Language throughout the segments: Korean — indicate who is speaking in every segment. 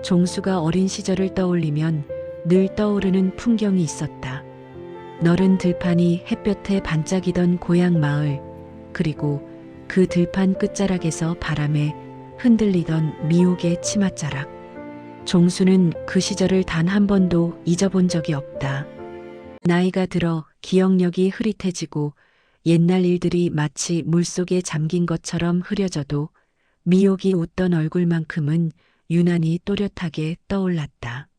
Speaker 1: 종수가 어린 시절을 떠올리면 늘 떠오르는 풍경이 있었다. 너른 들판이 햇볕에 반짝이던 고향 마을, 그리고 그 들판 끝자락에서 바람에 흔들리던 미옥의 치맛자락. 종수는 그 시절을 단 한 번도 잊어본 적이 없다. 나이가 들어 기억력이 흐릿해지고 옛날 일들이 마치 물속에 잠긴 것처럼 흐려져도 미옥이 웃던 얼굴만큼은 유난히 또렷하게 떠올랐다.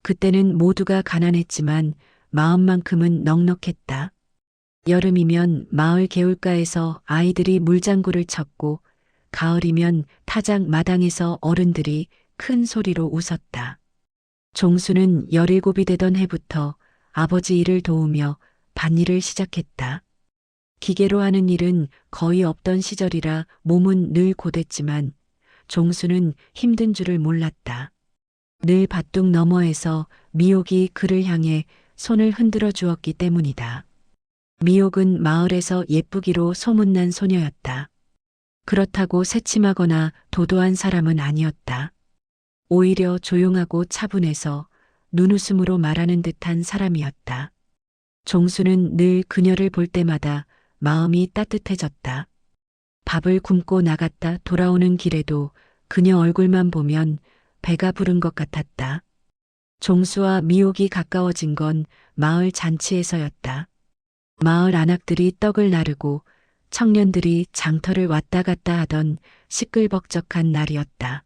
Speaker 1: 그때는 모두가 가난했지만 마음만큼은 넉넉했다. 여름이면 마을 개울가에서 아이들이 물장구를 쳤고 가을이면 타작 마당에서 어른들이 큰 소리로 웃었다. 종수는 17이 되던 해부터 아버지 일을 도우며 밭일을 시작했다. 기계로 하는 일은 거의 없던 시절이라 몸은 늘 고됐지만 종수는 힘든 줄을 몰랐다. 늘 밭둑 너머에서 미옥이 그를 향해 손을 흔들어 주었기 때문이다. 미옥은 마을에서 예쁘기로 소문난 소녀였다. 그렇다고 새침하거나 도도한 사람은 아니었다. 오히려 조용하고 차분해서 눈웃음으로 말하는 듯한 사람이었다. 종수는 늘 그녀를 볼 때마다 마음이 따뜻해졌다. 밥을 굶고 나갔다 돌아오는 길에도 그녀 얼굴만 보면 배가 부른 것 같았다. 종수와 미옥이 가까워진 건 마을 잔치에서였다. 마을 안악들이 떡을 나르고 청년들이 장터를 왔다 갔다 하던 시끌벅적한 날이었다.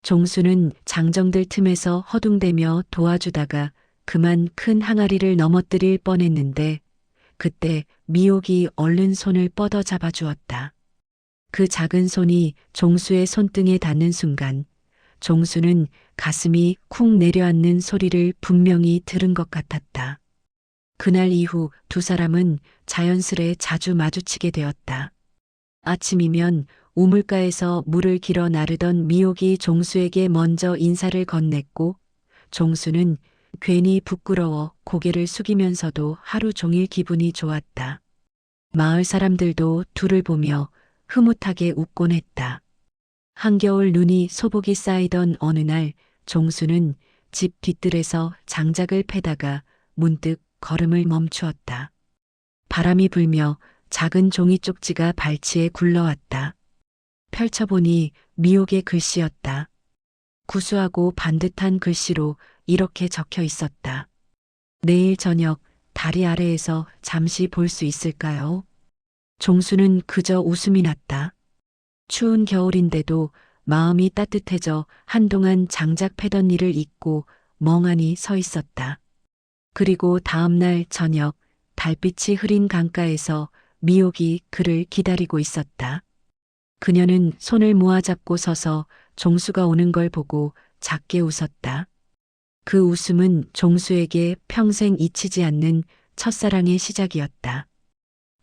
Speaker 1: 종수는 장정들 틈에서 허둥대며 도와주다가 그만 큰 항아리를 넘어뜨릴 뻔했는데 그때 미옥이 얼른 손을 뻗어 잡아주었다. 그 작은 손이 종수의 손등에 닿는 순간 종수는 가슴이 쿵 내려앉는 소리를 분명히 들은 것 같았다. 그날 이후 두 사람은 자연스레 자주 마주치게 되었다. 아침이면 우물가에서 물을 길어 나르던 미옥이 종수에게 먼저 인사를 건넸고 종수는 괜히 부끄러워 고개를 숙이면서도 하루 종일 기분이 좋았다. 마을 사람들도 둘을 보며 흐뭇하게 웃곤 했다. 한겨울 눈이 소복이 쌓이던 어느 날 종수는 집 뒤뜰에서 장작을 패다가 문득 걸음을 멈추었다. 바람이 불며 작은 종이 쪽지가 발치에 굴러왔다. 펼쳐보니 미옥의 글씨였다. 구수하고 반듯한 글씨로 이렇게 적혀 있었다. 내일 저녁 다리 아래에서 잠시 볼 수 있을까요? 종수는 그저 웃음이 났다. 추운 겨울인데도 마음이 따뜻해져 한동안 장작 패던 일을 잊고 멍하니 서 있었다. 그리고 다음 날 저녁 달빛이 흐린 강가에서 미옥이 그를 기다리고 있었다. 그녀는 손을 모아 잡고 서서 종수가 오는 걸 보고 작게 웃었다. 그 웃음은 종수에게 평생 잊히지 않는 첫사랑의 시작이었다.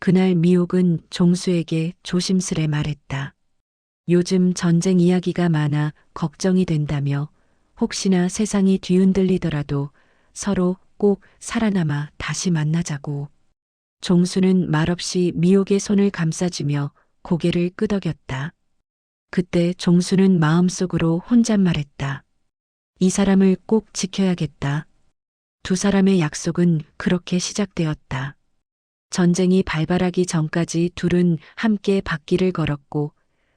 Speaker 1: 그날 미옥은 종수에게 조심스레 말했다. 요즘 전쟁 이야기가 많아 걱정이 된다며 혹시나 세상이 뒤흔들리더라도 서로 꼭 살아남아 다시 만나자고. 종수는 말없이 미옥의 손을 감싸주며 고개를 끄덕였다. 그때 종수는 마음속으로 혼잣말했다. 이 사람을 꼭 지켜야겠다. 두 사람의 약속은 그렇게 시작되었다. 전쟁이 발발하기 전까지 둘은 함께 밭길을 걸었고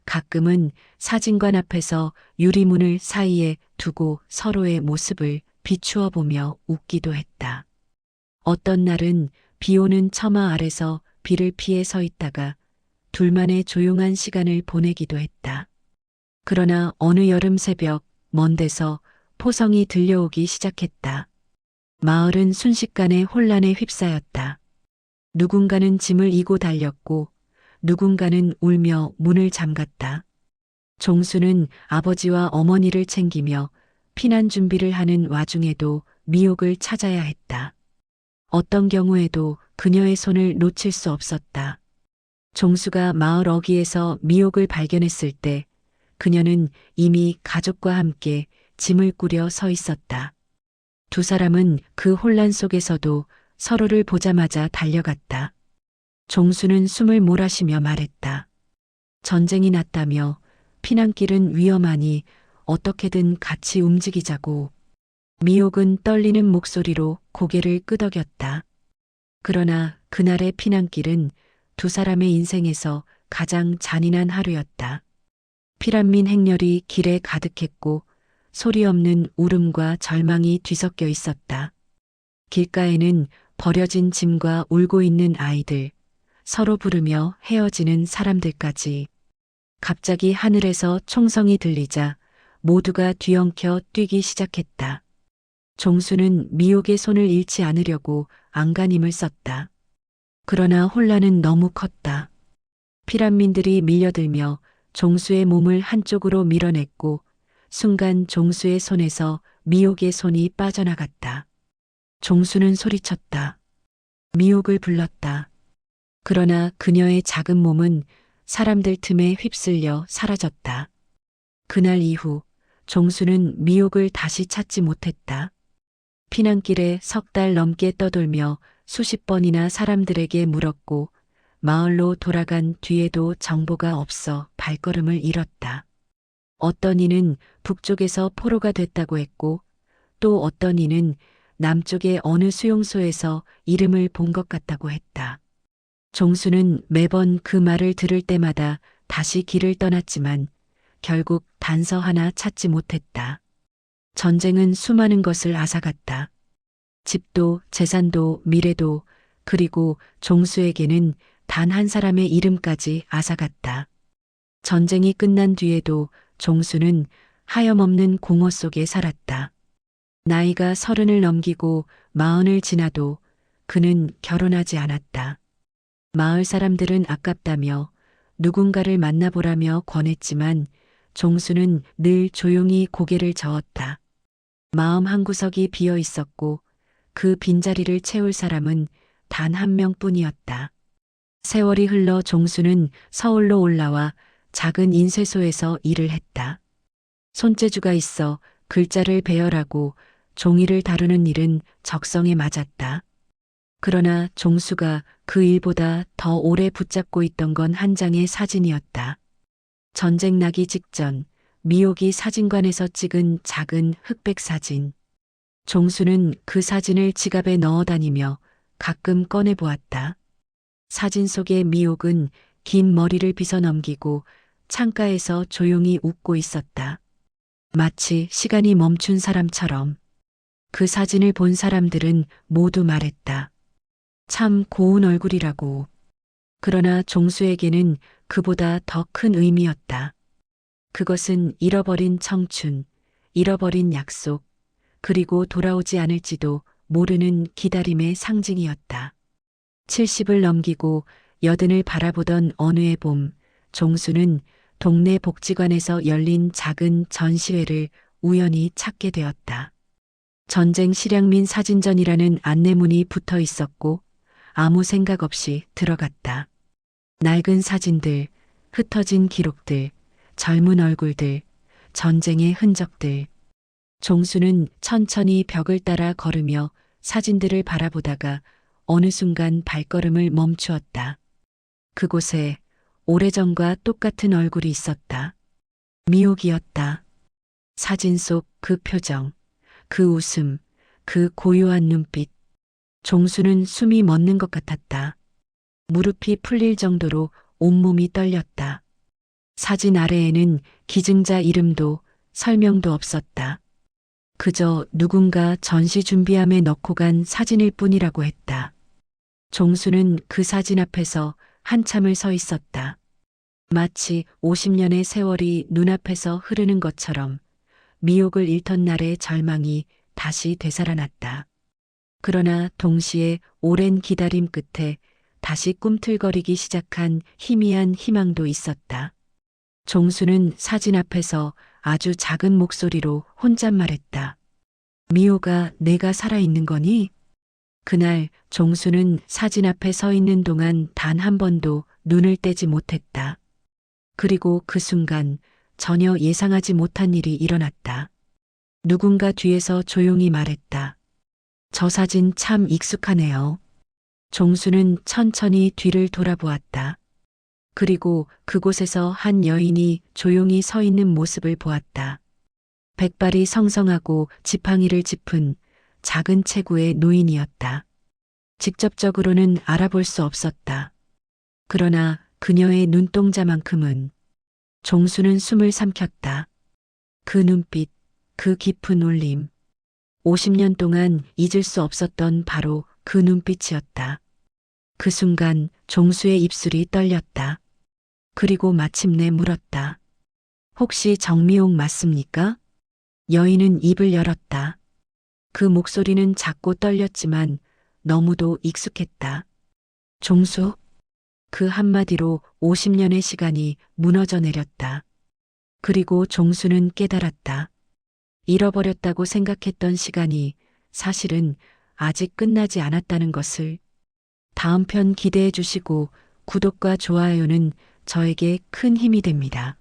Speaker 1: 가끔은 사진관 앞에서 유리문을 사이에 두고 서로의 모습을 비추어 보며 웃기도 했다. 어떤 날은 비 오는 처마 아래서 비를 피해 서 있다가 둘만의 조용한 시간을 보내기도 했다. 그러나 어느 여름 새벽 먼 데서 포성이 들려오기 시작했다. 마을은 순식간에 혼란에 휩싸였다. 누군가는 짐을 이고 달렸고 누군가는 울며 문을 잠갔다. 종수는 아버지와 어머니를 챙기며 피난 준비를 하는 와중에도 미옥을 찾아야 했다. 어떤 경우에도 그녀의 손을 놓칠 수 없었다. 종수가 마을 어귀에서 미옥을 발견했을 때 그녀는 이미 가족과 함께 짐을 꾸려 서 있었다. 두 사람은 그 혼란 속에서도 서로를 보자마자 달려갔다. 종수는 숨을 몰아쉬며 말했다. 전쟁이 났다며 피난길은 위험하니 어떻게든 같이 움직이자고. 미옥은 떨리는 목소리로 고개를 끄덕였다. 그러나 그날의 피난길은 두 사람의 인생에서 가장 잔인한 하루였다. 피란민 행렬이 길에 가득했고 소리 없는 울음과 절망이 뒤섞여 있었다. 길가에는 버려진 짐과 울고 있는 아이들, 서로 부르며 헤어지는 사람들까지. 갑자기 하늘에서 총성이 들리자 모두가 뒤엉켜 뛰기 시작했다. 종수는 미옥의 손을 잃지 않으려고 안간힘을 썼다. 그러나 혼란은 너무 컸다. 피란민들이 밀려들며 종수의 몸을 한쪽으로 밀어냈고 순간 종수의 손에서 미옥의 손이 빠져나갔다. 종수는 소리쳤다. 미옥을 불렀다. 그러나 그녀의 작은 몸은 사람들 틈에 휩쓸려 사라졌다. 그날 이후 종수는 미옥을 다시 찾지 못했다. 피난길에 석 달 넘게 떠돌며 수십 번이나 사람들에게 물었고 마을로 돌아간 뒤에도 정보가 없어 발걸음을 잃었다. 어떤 이는 북쪽에서 포로가 됐다고 했고 또 어떤 이는 남쪽의 어느 수용소에서 이름을 본 것 같다고 했다. 종수는 매번 그 말을 들을 때마다 다시 길을 떠났지만 결국 단서 하나 찾지 못했다. 전쟁은 수많은 것을 앗아갔다. 집도 재산도 미래도 그리고 종수에게는 단 한 사람의 이름까지 앗아갔다. 전쟁이 끝난 뒤에도 종수는 하염없는 공허 속에 살았다. 나이가 30을 넘기고 40을 지나도 그는 결혼하지 않았다. 마을 사람들은 아깝다며 누군가를 만나보라며 권했지만 종수는 늘 조용히 고개를 저었다. 마음 한구석이 비어 있었고 그 빈자리를 채울 사람은 단 한 명뿐이었다. 세월이 흘러 종수는 서울로 올라와 작은 인쇄소에서 일을 했다. 손재주가 있어 글자를 배열하고 종이를 다루는 일은 적성에 맞았다. 그러나 종수가 그 일보다 더 오래 붙잡고 있던 건 한 장의 사진이었다. 전쟁 나기 직전 미옥이 사진관에서 찍은 작은 흑백 사진. 종수는 그 사진을 지갑에 넣어 다니며 가끔 꺼내 보았다. 사진 속의 미옥은 긴 머리를 빗어 넘기고 창가에서 조용히 웃고 있었다. 마치 시간이 멈춘 사람처럼. 그 사진을 본 사람들은 모두 말했다. 참 고운 얼굴이라고. 그러나 종수에게는 그보다 더 큰 의미였다. 그것은 잃어버린 청춘, 잃어버린 약속, 그리고 돌아오지 않을지도 모르는 기다림의 상징이었다. 70을 넘기고 80을 바라보던 어느 해 봄, 종수는 동네 복지관에서 열린 작은 전시회를 우연히 찾게 되었다. 전쟁 실향민 사진전이라는 안내문이 붙어 있었고 아무 생각 없이 들어갔다. 낡은 사진들, 흩어진 기록들, 젊은 얼굴들, 전쟁의 흔적들. 종수는 천천히 벽을 따라 걸으며 사진들을 바라보다가 어느 순간 발걸음을 멈추었다. 그곳에 오래전과 똑같은 얼굴이 있었다. 미옥이었다. 사진 속 그 표정, 그 웃음, 그 고요한 눈빛. 종수는 숨이 멎는 것 같았다. 무릎이 풀릴 정도로 온몸이 떨렸다. 사진 아래에는 기증자 이름도 설명도 없었다. 그저 누군가 전시 준비함에 넣고 간 사진일 뿐이라고 했다. 종수는 그 사진 앞에서 한참을 서 있었다. 마치 50년의 세월이 눈앞에서 흐르는 것처럼 미옥을 잃던 날의 절망이 다시 되살아났다. 그러나 동시에 오랜 기다림 끝에 다시 꿈틀거리기 시작한 희미한 희망도 있었다. 종수는 사진 앞에서 아주 작은 목소리로 혼잣말했다. 미호가 내가 살아있는 거니? 그날 종수는 사진 앞에 서 있는 동안 단 한 번도 눈을 떼지 못했다. 그리고 그 순간 전혀 예상하지 못한 일이 일어났다. 누군가 뒤에서 조용히 말했다. 저 사진 참 익숙하네요. 종수는 천천히 뒤를 돌아보았다. 그리고 그곳에서 한 여인이 조용히 서 있는 모습을 보았다. 백발이 성성하고 지팡이를 짚은 작은 체구의 노인이었다. 직접적으로는 알아볼 수 없었다. 그러나 그녀의 눈동자만큼은. 종수는 숨을 삼켰다. 그 눈빛, 그 깊은 울림. 50년 동안 잊을 수 없었던 바로 그 눈빛이었다. 그 순간 종수의 입술이 떨렸다. 그리고 마침내 물었다. 혹시 정미옥 맞습니까? 여인은 입을 열었다. 그 목소리는 작고 떨렸지만 너무도 익숙했다. 종수? 그 한마디로 50년의 시간이 무너져 내렸다. 그리고 종수는 깨달았다. 잃어버렸다고 생각했던 시간이 사실은 아직 끝나지 않았다는 것을. 다음 편 기대해 주시고 구독과 좋아요는 저에게 큰 힘이 됩니다.